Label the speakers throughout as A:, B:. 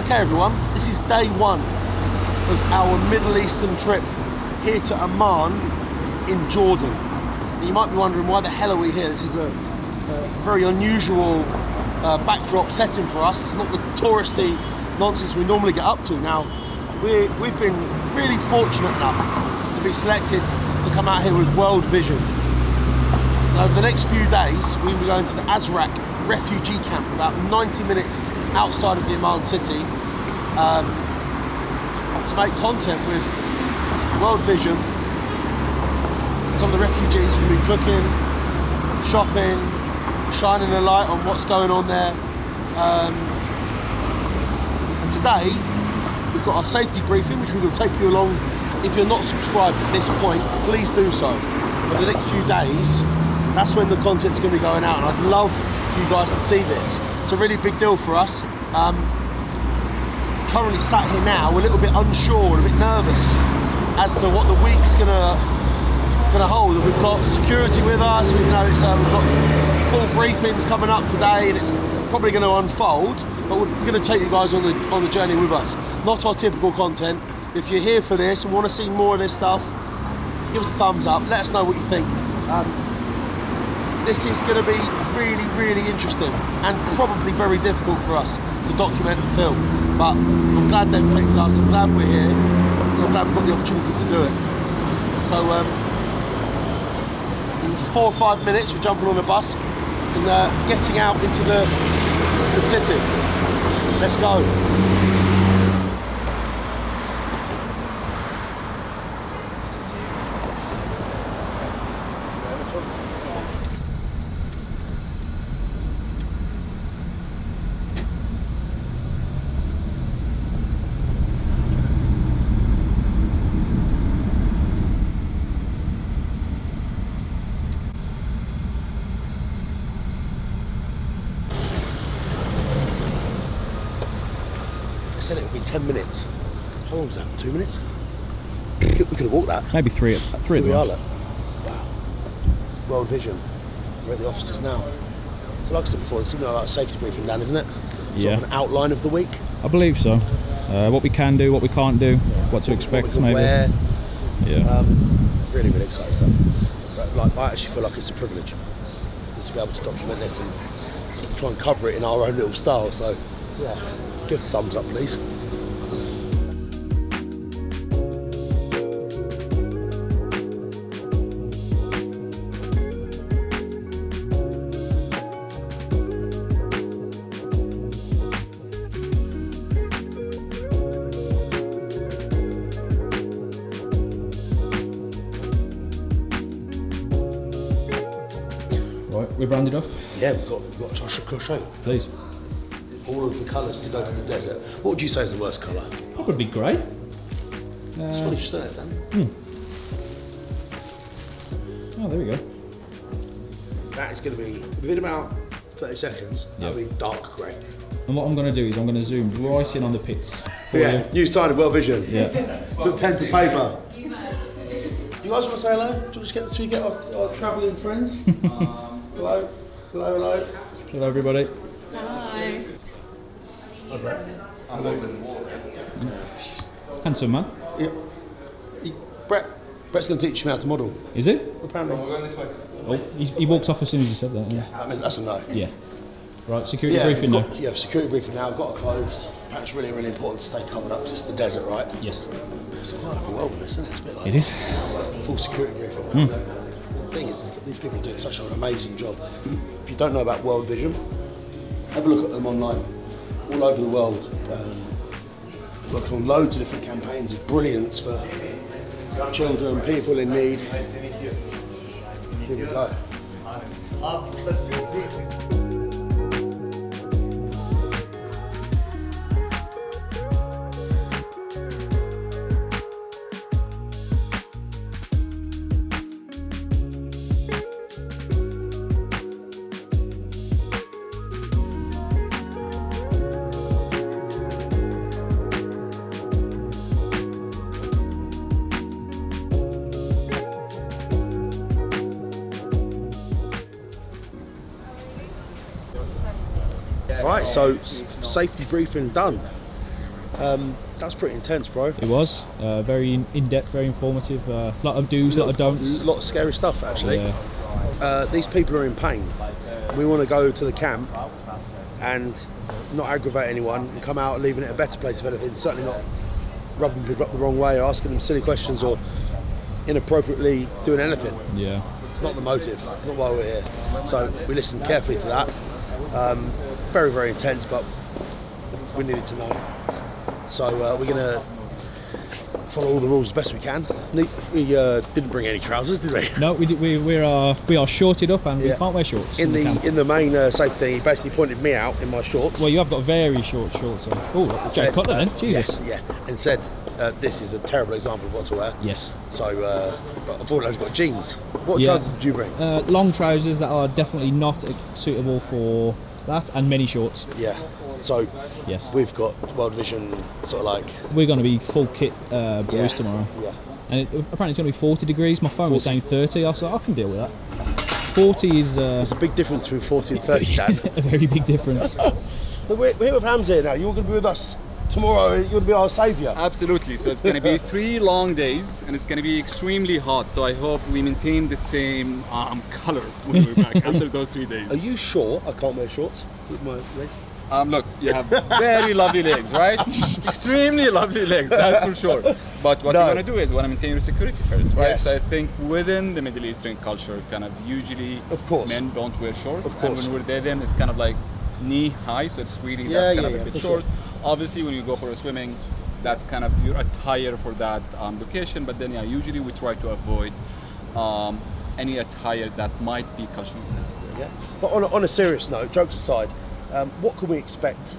A: Okay everyone, this is day one of our Middle Eastern trip here to Amman in Jordan. And you might be wondering, why the hell are we here? This is a very unusual backdrop setting for us. It's not the touristy nonsense we normally get up to. Now, we've been really fortunate enough to be selected to come out here with World Vision. And over the next few days, we'll be going to the Azraq refugee camp, about 90 minutes outside of the Amman city, to make content with World Vision. Some of the refugees will be cooking, shopping, shining a light on what's going on there. And today, we've got our safety briefing, which we will take you along. If you're not subscribed at this point, please do so. Over the next few days, that's when the content's going to be going out, and I'd love for you guys to see this. It's a really big deal for us. Currently sat here now, we're a little bit unsure and a bit nervous as to what the week's gonna hold. We've got security with us. We've got full briefings coming up today, and it's probably going to unfold. But we're going to take you guys on the journey with us. Not our typical content. If you're here for this and want to see more of this stuff, give us a thumbs up. Let us know what you think. This is going to be really, really interesting and probably very difficult for us to document and film. But I'm glad they've picked us. I'm glad we're here. And I'm glad we've got the opportunity to do it. So in 4 or 5 minutes, we're jumping on a bus and getting out into the city. Let's go. Said it would be 10 minutes. How long was that? 2 minutes? We could have walked that.
B: Maybe three at the most.
A: Wow. World Vision. We're at the offices now. So like I said before, it's something like a safety briefing, Dan, isn't it? Sort of an outline of the week.
B: I believe so. What we can do, what we can't do, what to expect,
A: what we can
B: maybe.
A: Wear.
B: Yeah.
A: Really, really exciting stuff. But, like, I actually feel like it's a privilege to be able to document this and try and cover it in our own little style. So, yeah. Give us a thumbs up, please.
B: Right, we're rounded up.
A: Yeah, we've got Josh to show you.
B: Please.
A: All of the colours to go to the desert. What would you say is the worst colour?
B: Probably grey.
A: It's funny you say that, Dan.
B: Oh, there we go.
A: That is going to be, within about 30 seconds, that'll be dark grey.
B: And what I'm going to do is I'm going to zoom right in on the pits.
A: Yeah, new sign of World Vision.
B: Yeah.
A: Put pen to paper. You guys want to say hello? Do you want to get our travelling friends? Hello. Hello, hello.
B: Hello, everybody.
C: Hi.
D: I'm good with the water.
B: Handsome man.
A: Yeah. Brett's going to teach me how to model.
B: Is it?
A: Apparently.
D: We're going this way.
B: Oh, he walked off as soon as you said that.
A: Yeah, that's a no.
B: Yeah. Right, security briefing now.
A: Yeah, security briefing now. I've got our clothes. Apparently it's really, really important to stay covered up because it's the desert, right?
B: Yes.
A: It's quite overwhelming, isn't it? It's a bit like
B: It is.
A: Full security briefing. The thing is that these people are doing such an amazing job. If you don't know about World Vision, have a look at them online. All over the world. Working on loads of different campaigns of brilliance for children, people in need.
D: Nice to meet you.
A: Here we go. Right, so safety briefing done. That's pretty intense, bro.
B: It was very in-depth, very informative. A lot of do's, a lot of don'ts.
A: A lot of scary stuff, actually.
B: Yeah.
A: These people are in pain. We want to go to the camp and not aggravate anyone and come out leaving it a better place, if anything. Certainly not rubbing people up the wrong way or asking them silly questions or inappropriately doing anything.
B: Yeah.
A: It's not the motive. It's not why we're here. So we listened carefully to that. Very, very intense, but we needed to know. So we're going to follow all the rules as best we can. We didn't bring any trousers, did we?
B: No, we are shorted up and we can't wear shorts.
A: In the main safety thing, he basically pointed me out in my shorts.
B: Well, you have got very short shorts. So. Oh, Jay Cutler then, Jesus.
A: Yeah, and said this is a terrible example of what to wear.
B: Yes.
A: So, but I thought I've got jeans. What trousers did you bring?
B: Long trousers that are definitely not suitable for that, and many shorts.
A: Yeah. So
B: yes,
A: we've got World Vision sort of like.
B: We're going to be full kit boys tomorrow. Yeah. And apparently it's going to be 40 degrees. My phone was saying 30. I was like, I can deal with that. 40 is.
A: There's a big difference between 40 and 30, Dan.
B: A very big difference.
A: But we're here with Hamza here now. You're going to be with us tomorrow. You're going to be our saviour.
C: Absolutely. So it's going to be 3 long days, and it's going to be extremely hot. So I hope we maintain the same colour when we're back after those 3 days.
A: Are you sure I can't wear shorts with my legs?
C: Look, you have very lovely legs, right? Extremely lovely legs, that's for sure. But what you want to do is you want to maintain your security first, right?
A: Yes.
C: So I think within the Middle Eastern culture, kind of usually, men don't wear shorts.
A: Of course.
C: And when we're there, then it's kind of like knee high, so it's really that's kind of a bit short. Sure. Obviously, when you go for a swimming, that's kind of your attire for that location. But then, usually we try to avoid any attire that might be culturally sensitive.
A: Yeah. But on a serious note, jokes aside. What can we expect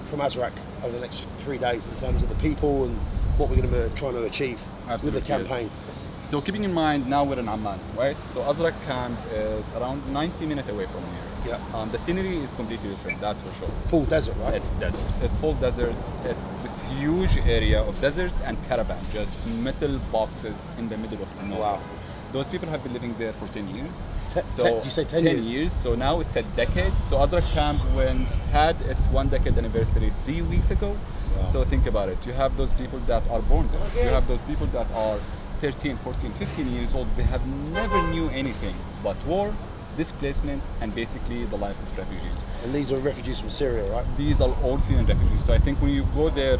A: from Azraq over the next 3 days in terms of the people and what we're going to be trying to achieve with the campaign?
C: Yes. So keeping in mind, now we're in Amman, right? So Azraq camp is around 90 minutes away from here.
A: Yeah.
C: The scenery is completely different, that's for sure.
A: Full desert, right?
C: It's desert. It's full desert. It's this huge area of desert and caravan, just metal boxes in the middle of nowhere.
A: Wow.
C: Those people have been living there for 10 years.
A: Did you say 10 years?
C: 10 years, so now it's a decade. So Azraq camp had its 1 decade anniversary 3 weeks ago. Wow. So think about it. You have those people that are born there. You have those people that are 13, 14, 15 years old. They have never knew anything but war, displacement, and basically the life of refugees.
A: And these are refugees from Syria, right?
C: These are all Syrian refugees. So I think when you go there,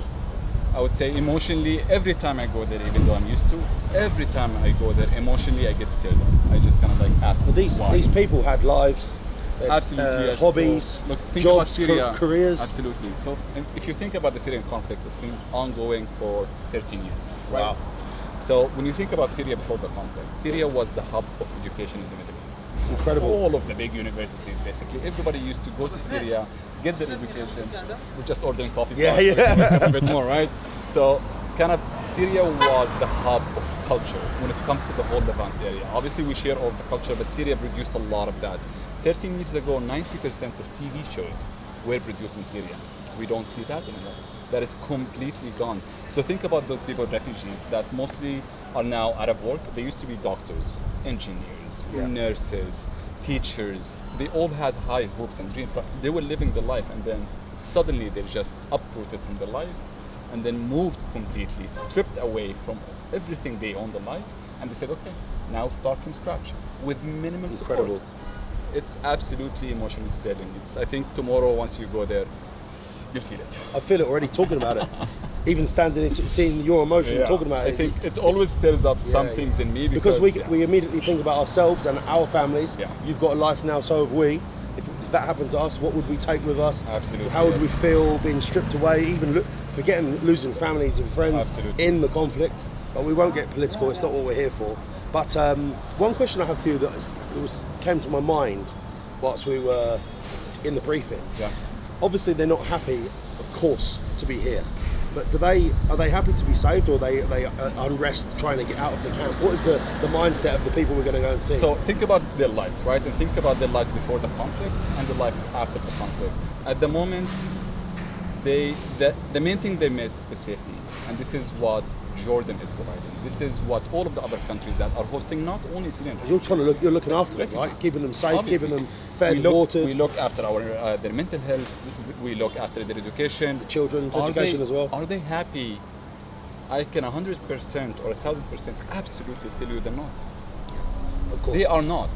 C: I would say emotionally, every time I go there, even though I'm used to, every time I go there, emotionally I get stirred up. I just kind of like ask why.
A: These people had lives,
C: absolutely, yes.
A: hobbies,
C: so, look, think
A: jobs,
C: about Syria.
A: Careers.
C: Absolutely. So if you think about the Syrian conflict, it's been ongoing for 13 years. Right?
A: Wow.
C: So when you think about Syria before the conflict, Syria was the hub of education in the Middle East.
A: Incredible.
C: All of the big universities, basically. Everybody used to go to Syria, get their education. We're just ordering coffee.
A: Yeah.
C: A bit more, right? So kind of Syria was the hub of culture when it comes to the whole Levant area. Obviously we share all the culture, but Syria produced a lot of that. 13 years ago, 90% of TV shows were produced in Syria. We don't see that anymore. That is completely gone. So think about those people, refugees, that mostly are now out of work. They used to be doctors, engineers, nurses, teachers. They all had high hopes and dreams. They were living the life, and then suddenly they're just uprooted from the life and then moved completely, stripped away from everything they owned in life. And they said, okay, now start from scratch with minimal support. It's absolutely emotionally stirring. I think tomorrow, once you go there, you'll feel it.
A: I feel it already talking about it. Even standing, seeing your emotion, talking about it.
C: I think it always stirs up some things in me.
A: Because we immediately think about ourselves and our families. Yeah. You've got a life now, so have we. If that happened to us, what would we take with us?
C: Absolutely.
A: How would we feel being stripped away, even forgetting losing families and friends in the conflict? But we won't get political, it's not what we're here for. But one question I have for you that came to my mind whilst we were in the briefing. Yeah. Obviously they're not happy, of course, to be here. But are they happy to be saved, or are they unrest trying to get out of the camp? What is the mindset of the people we're going to go and see?
C: So think about their lives, right? And think about their lives before the conflict and the life after the conflict. At the moment, the main thing they miss is safety. And this is what Jordan is providing. This is what all of the other countries that are hosting not only Syrian.
A: You're looking after them, right? Keeping them safe,
C: Obviously.
A: keeping them fed, watered.
C: We look after their mental health. We look after their education.
A: The children's education as well.
C: Are they happy? I can 100% or 1,000% absolutely tell you they're not.
A: Of course.
C: They are not.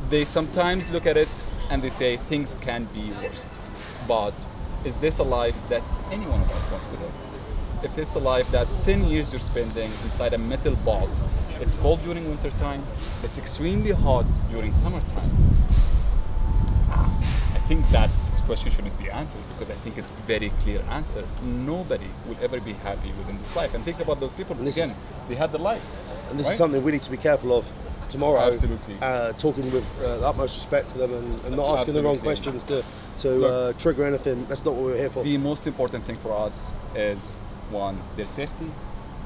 C: They sometimes look at it and they say things can be worse. But is this a life that any one of us wants to live? If it's a life that 10 years you're spending inside a metal box, it's cold during winter time, it's extremely hot during summertime. I think that question shouldn't be answered because I think it's a very clear answer. Nobody will ever be happy within this life. And think about those people, again, they had their lives.
A: And this
C: right?
A: is something we need to be careful of tomorrow.
C: Absolutely.
A: Talking with the utmost respect to them and not asking the wrong questions to trigger anything. That's not what we're here for.
C: The most important thing for us is, one, their safety,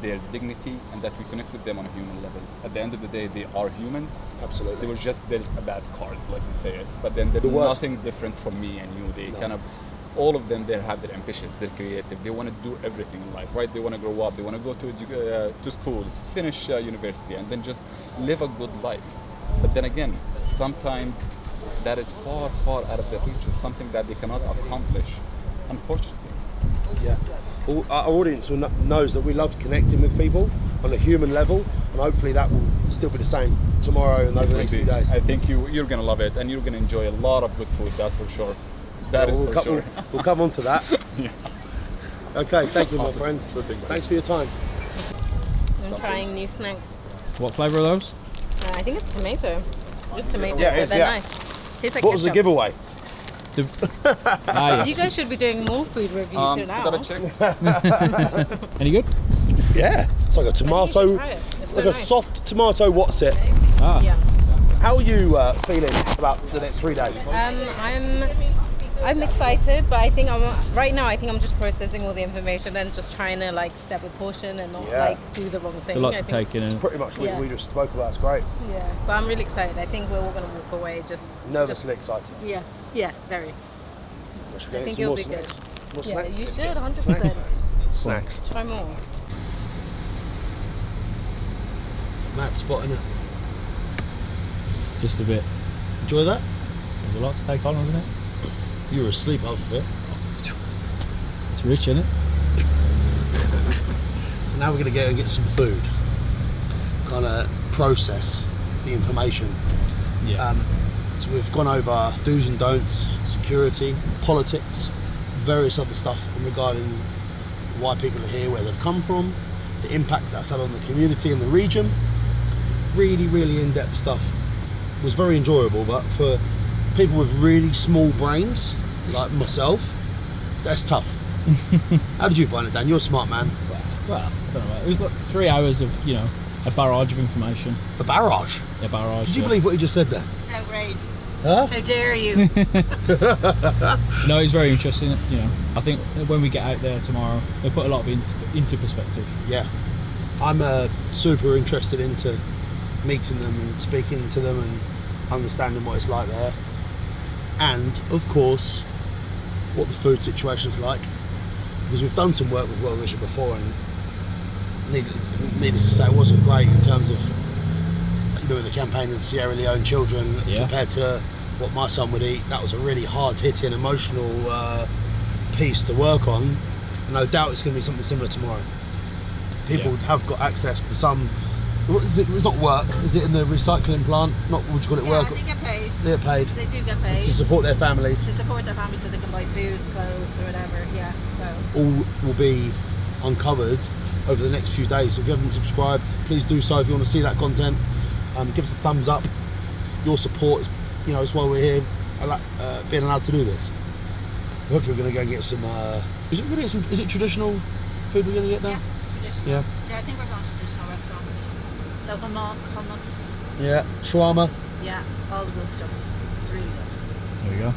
C: their dignity, and that we connect with them on a human level. At the end of the day, they are humans.
A: Absolutely.
C: They were just dealt a bad card, let me say it. But then they're nothing different from me and you. They kind of, all of them, they have their ambitions, they're creative, they want to do everything in life, right? They want to grow up, they want to go to schools, finish university, and then just live a good life. But then again, sometimes that is far, far out of their reach. It's something that they cannot accomplish, unfortunately.
A: Yeah. Our audience knows that we love connecting with people on a human level, and hopefully that will still be the same tomorrow and over the next few days.
C: I think you're going to love it, and you're going to enjoy a lot of good food, that's for sure.
A: We'll come on to that.
C: Yeah.
A: Okay, thank you,
C: Awesome.
A: my friend.
C: Good thing,
A: Thanks for your time.
D: I'm trying new snacks.
B: What flavour are those?
D: I think it's tomato. Just tomato,
A: Yeah, it
D: but
A: is,
D: they're
A: yeah.
D: nice. Tastes like
A: What was the
D: ketchup.
A: giveaway?
B: Yeah.
D: You guys should be doing more food reviews here now.
C: Double check.
B: Any good?
A: Yeah. It's like a
D: I think you
A: tomato.
D: should try it. It's
A: It's
D: so
A: like a
D: nice.
A: soft tomato. What's it?
B: Ah.
D: Yeah.
A: How are you feeling about the next 3 days?
D: I'm excited, but I think right now I think I'm just processing all the information and just trying to like step with caution and not
A: Yeah.
D: like do the wrong thing.
B: It's a lot
D: I
B: to
D: think.
B: take in. And
A: Pretty much what
D: Yeah.
A: we just spoke about. It's great.
D: Yeah, but I'm really excited. I think we're all gonna walk away just
A: Nervously excited.
D: Yeah, very.
A: Should we
D: I
A: get
D: think
A: some
D: it'll
A: more
D: be
A: snacks?
D: good.
A: More
D: Yeah,
A: snacks?
D: you should 100%.
A: Snacks.
D: Try more.
A: Mad spot, innit?
B: just a bit.
A: Enjoy that?
B: There's a lot to take on, wasn't it?
A: You were asleep half of it.
B: It's rich, isn't it?
A: So now we're going to go and get some food. Kind of process the information.
B: Yeah.
A: So we've gone over do's and don'ts, security, politics, various other stuff regarding why people are here, where they've come from, the impact that's had on the community and the region. Really, really in-depth stuff. It was very enjoyable, but for people with really small brains, like myself, that's tough. How did you find it, Dan? You're a smart man.
B: Well, I don't know. It was like 3 hours of, a barrage of information.
A: A barrage?
B: A barrage.
A: Did you
B: yeah.
A: believe what you just said there?
D: Outrageous.
A: Huh?
D: How dare you?
B: No, it's very interesting. I think when we get out there tomorrow, they put a lot of it into perspective.
A: Yeah. I'm super interested into meeting them and speaking to them and understanding what it's like there. And, of course, what the food situation's like. Because we've done some work with World Vision before, and needless to say, it wasn't great in terms of the campaign of Sierra Leone children compared to what my son would eat. That was a really hard-hitting, emotional piece to work on. And no doubt it's going to be something similar tomorrow. People have got access to some. What is it? It's not work. Is it in the recycling plant? Not what would you call it? Work.
E: They get paid.
A: They get paid
E: They do get paid.
A: to support their families.
E: To support their families so they can buy food, clothes, or whatever. Yeah. So.
A: All will be uncovered over the next few days. So if you haven't subscribed, please do so. If you want to see that content, give us a thumbs up. Your support is, is why we're here, being allowed to do this. Hopefully we're going to go and get some. Is it traditional food we're going to get now?
E: Yeah. Traditional.
A: Yeah.
E: Yeah, I think we're going to traditional restaurants. So hummus.
A: Yeah. Shawarma.
E: Yeah, all the good stuff. It's really good.
B: There we go.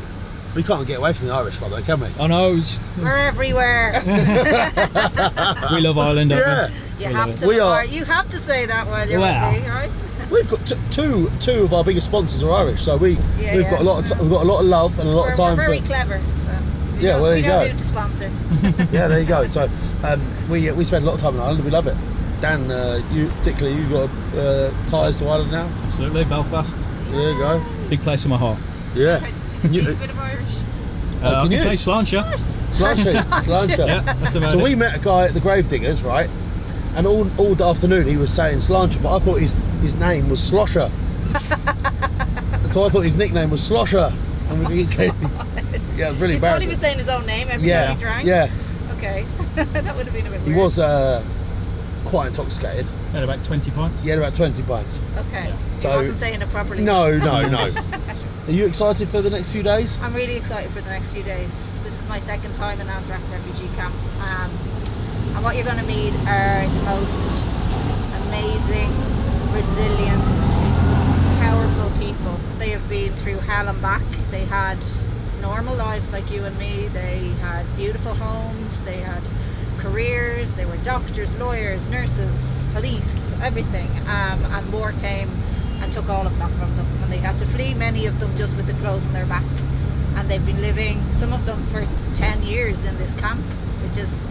A: We can't get away from the Irish, by the way, can we?
B: Oh no,
E: We're everywhere.
B: we love Ireland, don't
A: Yeah.
B: we?
E: You
B: We
E: have
B: love
E: to.
A: We are-
E: You have to say that while you're
B: Well.
E: with me, right?
A: We've got two of our biggest sponsors are Irish, so we've got a lot of we've got a lot of love and a lot of time
E: We're very
A: for.
E: clever. So
A: Yeah, well, there you
E: we know
A: go.
E: who to sponsor.
A: Yeah, there you go. So we spend a lot of time in Ireland and we love it. Dan, you got ties to Ireland now?
B: Absolutely, Belfast.
A: There you go.
B: Big place in my heart.
A: Yeah.
E: Can you speak a bit of Irish?
B: I
A: can
B: can
A: you?
B: say Sláinte.
A: Sláinte.
B: Yeah, that's about
A: So
B: it.
A: we met a guy at the Gravediggers, right? And all the afternoon he was saying Sláinte, but I thought his name was Slosher. So I thought his nickname was Slosher. And yeah, it was really
E: He thought he
A: embarrassing.
E: was saying his own name every
A: Yeah,
E: time he drank?
A: yeah.
E: Okay. That would have been a bit weird.
A: He was quite intoxicated.
B: Had about 20 pints.
A: He had about 20 pints.
E: Okay. He
A: So-
E: wasn't saying it properly.
A: No. Are you excited for the next few days?
E: I'm really excited for the next few days. This is my second time in Nazareth refugee camp. And what you're going to meet are the most amazing, resilient, powerful people. They have been through hell and back. They had normal lives like you and me. They had beautiful homes. They had careers. They were doctors, lawyers, nurses, police, everything. And war came and took all of that from them. And they had to flee, many of them just with the clothes on their back. And they've been living, some of them for 10 years in this camp, which is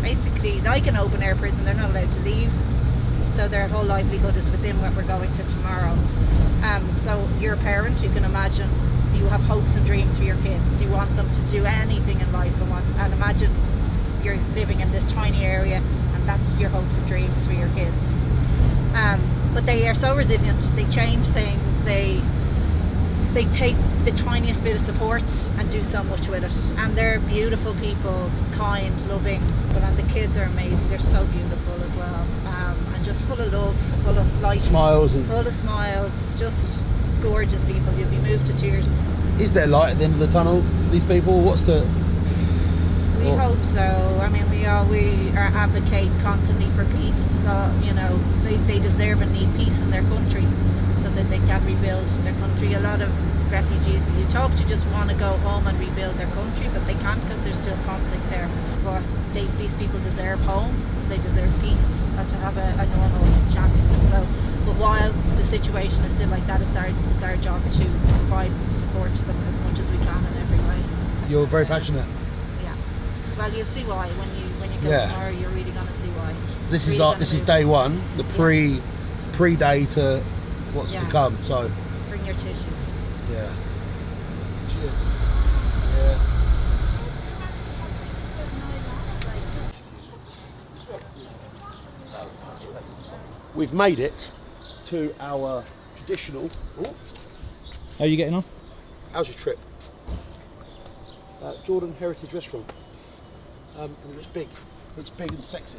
E: basically like an open air prison. They're not allowed to leave. So their whole livelihood is within what we're going to tomorrow. So you're a parent, you can imagine you have hopes and dreams for your kids. You want them to do anything in life and imagine you're living in this tiny area and that's your hopes and dreams for your kids. But they are so resilient, they change things, they take the tiniest bit of support and do so much with it. And they're beautiful people, kind, loving, and the kids are amazing. They're so beautiful as well, and just full of love, full of life,
A: Smiles and
E: full of smiles, just gorgeous people. You'll be moved to tears.
A: is there light at the end of the tunnel for these people? What's the?
E: We hope so. I mean, we are advocate constantly for peace. So, you know, they deserve and need peace in their country so that they can rebuild their country. A lot of refugees that you talk to just want to go home and rebuild their country, but they can't because there's still conflict there. But these people deserve home. They deserve peace and to have a normal chance. So, but while the situation is still like that, it's our job to provide support to them as much as we can in every way.
A: You're very passionate.
E: Well, you'll see why when you go tomorrow. You're really going to see why.
A: So this is day one, the pre-day to what's to come. So
E: bring your tissues.
A: yeah. Cheers. Yeah. We've made it to our traditional.
B: How are you getting on?
A: How's your trip? Jordan Heritage Restaurant. And it looks big. It looks big and sexy.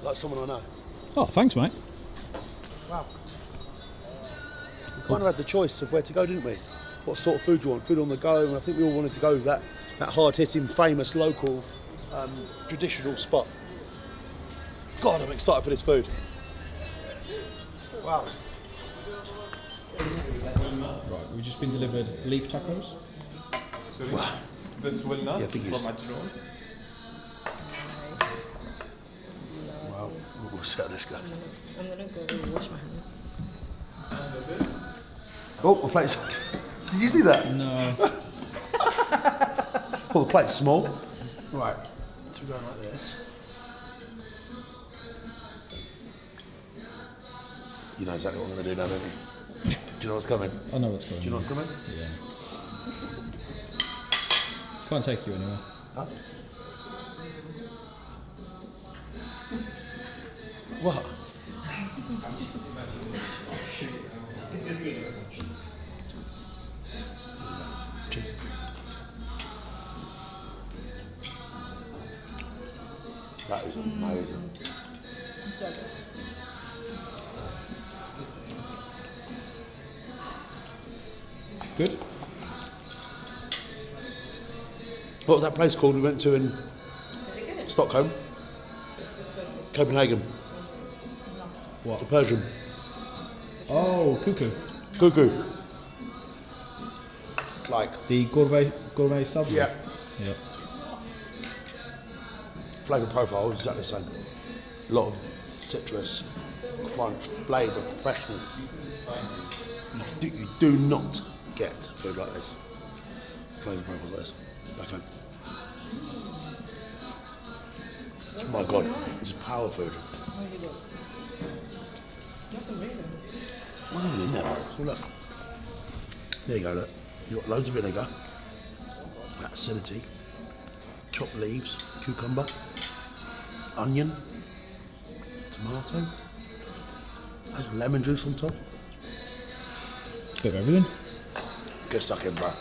A: Like someone I know.
B: Oh, thanks, mate.
A: Wow. We kind of had the choice of where to go, didn't we? What sort of food do you want? Food on the go, and I think we all wanted to go with that hard-hitting, famous, local, traditional spot. God, I'm excited for this food. Wow.
B: Right, we've just been delivered leaf tacos.
F: Sorry,
A: Wow.
F: this will not
A: Yeah, I think
F: from
A: it's-
F: Ajroon.
A: Wow. We'll see how this goes.
D: I'm gonna go wash my hands.
F: And this,
A: Oh, the plate's... Did you see that?
B: No.
A: Oh, the plate's small. Right. So we're going like this. You know exactly what I'm going to do now, don't you? Do you know what's coming?
B: I know what's going
A: Do you know
B: on.
A: what's coming?
B: Yeah. Can't take you anywhere.
A: Huh? What? Cheers. That is amazing.
B: Good.
A: What was that place called we went to in Stockholm? Copenhagen.
B: What?
A: The Persian.
B: Oh, cuckoo.
A: Cuckoo. Like.
B: The gourmet subway.
A: Yeah.
B: Yeah.
A: Flavour profile is exactly the same. A lot of citrus, crunch, flavour, freshness. You do not get food like this. Flavour profile like this. Back home. my God, this is power food. What's even in there, bro? So look. There you go, look. You've got loads of vinegar, that acidity, chopped leaves, cucumber, onion, tomato, there's lemon juice on top.
B: Bit of everything.
A: Get stuck in, bro.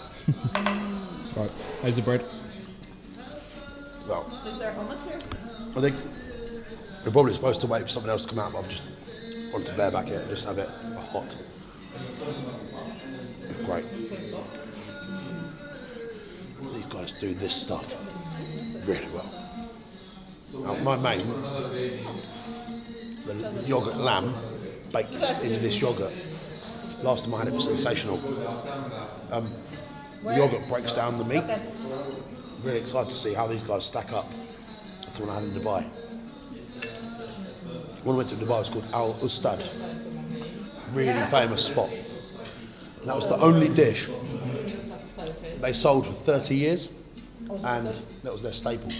B: Right, how's the bread?
A: Well,
D: Is there hummus here?
A: I think we're probably supposed to wait for something else to come out, but I've just wanted to bear back it and just have it hot. Great. These guys do this stuff really well. Now, my main, the yogurt lamb baked into this yogurt. Last time I had it was sensational. The yogurt breaks down the meat. Really excited to see how these guys stack up to one I had in Dubai. When I went to Dubai, it was called Al Ustad. Really famous spot. And that was the only dish they sold for 30 years, and that was their staple.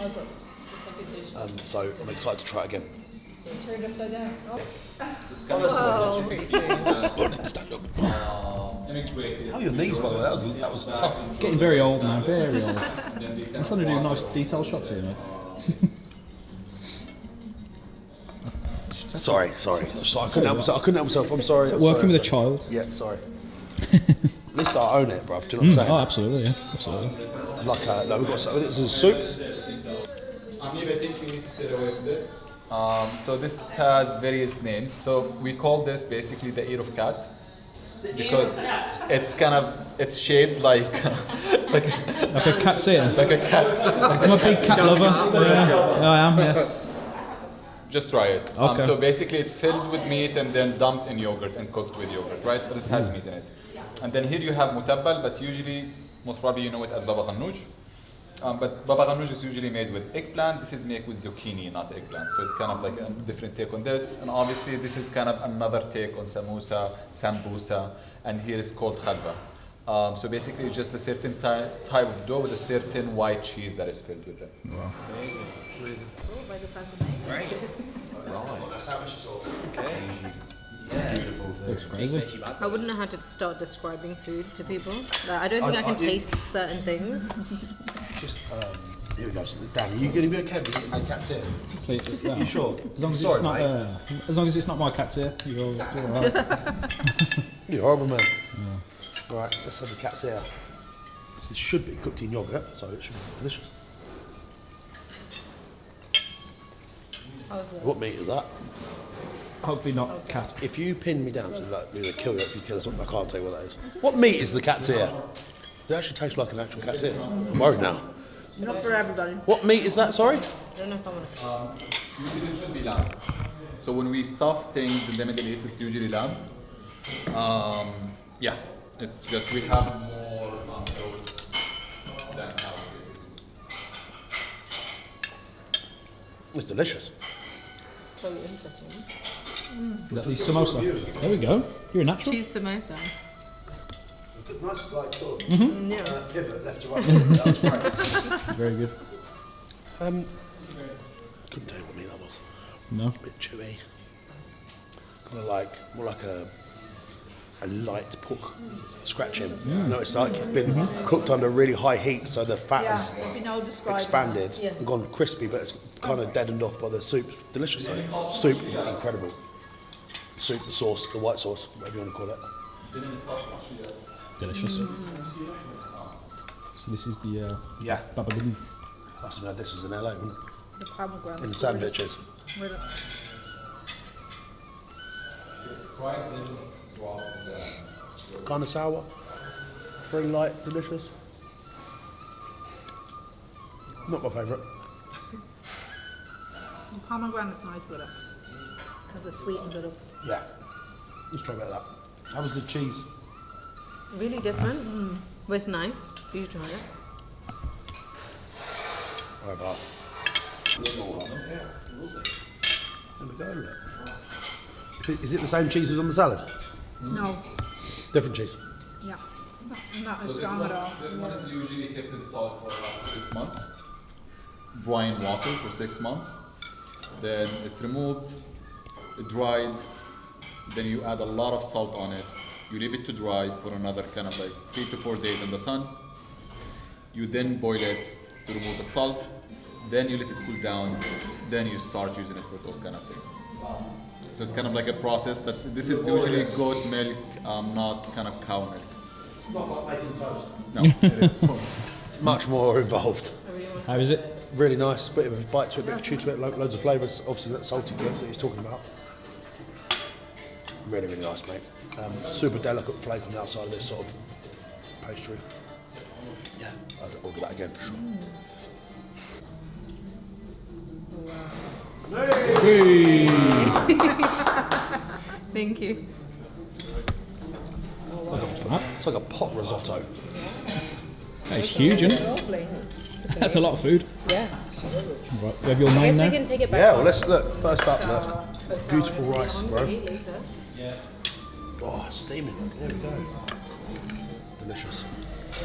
A: So I'm excited to try it again.
D: Turned upside down.
A: How are your knees, by the way? That was tough.
B: Getting very old now, very old. I'm trying to do nice detail shots here, mate.
A: Sorry. I couldn't help myself. I'm sorry.
B: Working with a child.
A: Yeah, sorry. At least I own it, bruv. Do you know what I'm saying?
B: Oh, absolutely, yeah, absolutely.
A: Like, no, we've got something. This is a soup.
C: Amir, I think you need to stay away from this. So this has various names. So we call this basically the ear of cat. Because it's shaped like
B: Like a cat's ear.
C: like a cat.
B: I'm a big cat lover. Yeah, I am, yes.
C: Just try it.
B: Okay.
C: So basically it's filled with meat and then dumped in yogurt and cooked with yogurt, right? But it has meat in it. And then here you have mutabbal, but usually, most probably you know it as baba ghanoush. But baba ghanoush is usually made with eggplant. This is made with zucchini, not eggplant. So it's kind of like a different take on this. And obviously this is kind of another take on samosa, sambusa, and here it's called khalva. So basically it's just a certain type of dough with a certain white cheese that is filled with it.
B: Wow.
E: By the time of May.
A: That's how much it's all.
B: Looks crazy.
D: I wouldn't know how to start describing food to people. Like, I don't think I can taste certain things.
A: Just, here we go. So, Dan, are you going to be okay with eating my cat's ear?
B: Please, yeah.
A: You sure?
B: As long as
A: Sorry,
B: it's not,
A: mate.
B: as long as it's not my cat's ear, you're alright.
A: You're a horrible man. All right, let's have the cat's ear. This should be cooked in yogurt, so it should be delicious.
D: How's it?
A: What meat is that?
B: Hopefully not cat.
A: If you pin me down to like we're gonna kill you if you kill us, I can't tell you what that is. What meat is the cat's ear? It actually tastes like an actual cat's ear. I'm worried now.
E: Not for everybody.
A: What meat is that? Sorry.
D: I don't know if I want to.
C: Usually it should be lamb. So when we stuff things in the Middle East, it's usually lamb. Yeah, it's just we have more goats than cows, basically.
A: It's delicious.
D: So interesting.
B: Is that the samosa? There we go. You're a natural.
D: Cheese samosa.
A: Nice, like sort of
D: Yeah.
A: pivot left to right. That was great.
B: Very good.
A: Couldn't tell you what meat that was.
B: No.
A: A bit chewy. Kind of like more like a light pork scratching. No, it's like it's been cooked under really high heat, so the fat is
E: there'd be no describing
A: expanded
E: that. Yeah.
A: and gone crispy, but it's kind of deadened off by the soup. It's delicious though. Soup, incredible. Soup, the sauce, the white sauce, whatever you want to call it.
B: Delicious. So this is the
A: Yeah.
B: babadoo.
A: Last time I had this was in LA, wasn't
E: The pomegranate.
A: it? In sandwiches.
E: With it.
C: It's quite little drop in the
A: Kind of sour, very light, delicious. Not my favourite.
E: The pomegranate's nice with it. Because it sweetens it up.
A: Yeah. Let's try a bit of that. How was the cheese?
D: Really different. But it's nice. You should try it.
A: I have half. The small half. There we go, look. Is it the same cheese as on the salad?
E: No.
A: Different cheese.
E: Yeah. Not as
C: So
E: strong at all.
C: this one is usually kept in salt for about 6 months. Brine water for 6 months. then it's removed, dried, then you add a lot of salt on it. You leave it to dry for another kind of like 3 to 4 days in the sun. You then boil it to remove the salt, then you let it cool down, then you start using it for those kind of things. So it's kind of like a process, but this is usually goat milk, not kind of cow milk.
A: It's not like making toast.
C: No, it is
A: Much more involved.
B: How is it?
A: Really nice, bit of a bite to it, bit of chew to it, loads of flavours. Obviously that salty bit that he's talking about. Really, really nice, mate. Super delicate flake on the outside of this sort of pastry. Yeah, I'd order that again for sure.
D: Thank you.
A: It's like a pot risotto.
B: That is huge, isn't it?
D: Lovely.
B: That's a lot of food.
D: Yeah.
B: Right, you have your
D: I
B: main
D: guess we
B: now?
D: can take it back.
A: Yeah, well let's look. First up, look. Beautiful rice, bro. Oh, steaming, look. There we go. Delicious.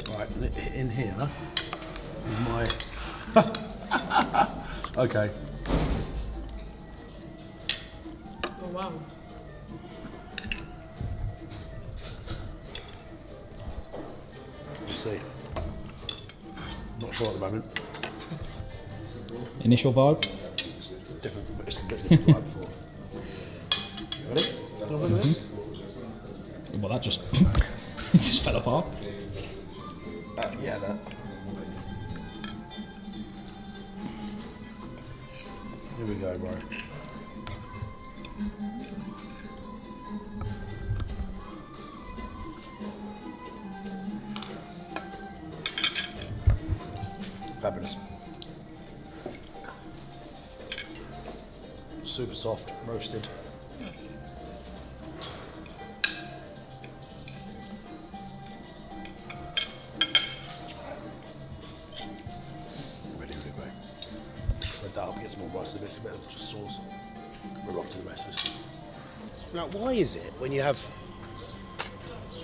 A: Right, in here is my... Okay.
D: Oh, wow.
A: Let's see. Not sure at the moment.
B: Initial vibe?
A: Different, it's completely different right before. Ready? Can I look at this?
B: Well, that just it just fell apart.
A: Yeah, that. Here we go, bro. Fabulous. Super soft, roasted. Really, really great. Spread that up, get some more rice, a bit of just sauce. We're off to the rest of this. Now, why is it when you have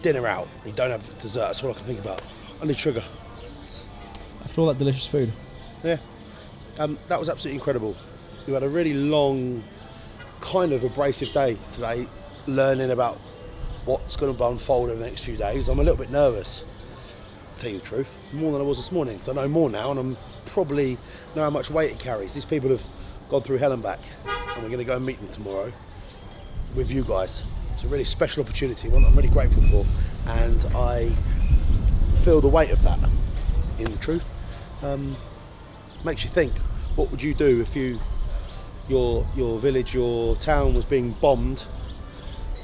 A: dinner out, you don't have dessert? That's all I can think about. I need sugar.
B: After all that delicious food.
A: Yeah, that was absolutely incredible. We had a really long, kind of abrasive day today, learning about what's going to unfold over the next few days. I'm a little bit nervous, to tell you the truth, more than I was this morning. So I know more now, and I'm probably know how much weight it carries. These people have gone through hell and back, and we're going to go and meet them tomorrow with you guys. It's a really special opportunity, one I'm really grateful for, and I feel the weight of that, in the truth. Makes you think, what would you do if your village, your town was being bombed,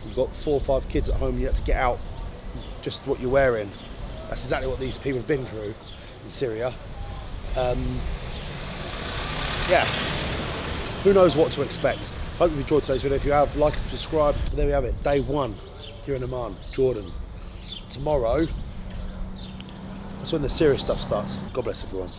A: you've got 4 or 5 kids at home, you had to get out, just what you're wearing. That's exactly what these people have been through in Syria. Yeah, who knows what to expect. Hope you enjoyed today's video. If you have, like and subscribe. There we have it, day 1 here in Amman, Jordan. Tomorrow, that's when the serious stuff starts. God bless everyone.